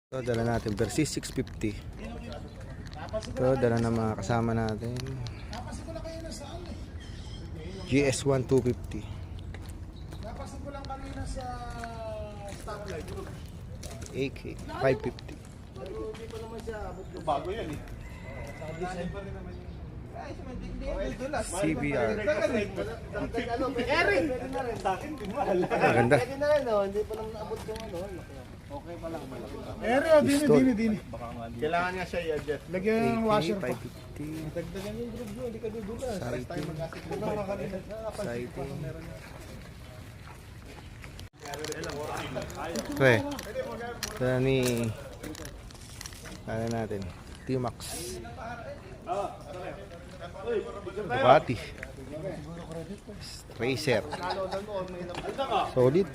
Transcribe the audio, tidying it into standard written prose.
Ito, dala natin Versys 650. Ito, dala na mga kasama natin GS1 250. Napasin ko lang kanina sa stoplight. AK 550. Hindi pa naman siya abot. Bago yan eh. CBR. Eric! Maganda. Hindi pa naman abot yung ano. Okay pa lang. Eric, Pistol. dini. Kailangan nga siya i-adjust. Lagyan ng AK washer pa. 550. Dagdagan yung group nyo, hindi ka dudulas. Sighting. Sighting. Ito eh. Dala ni ano natin T-Max Ducati Racer. Solid.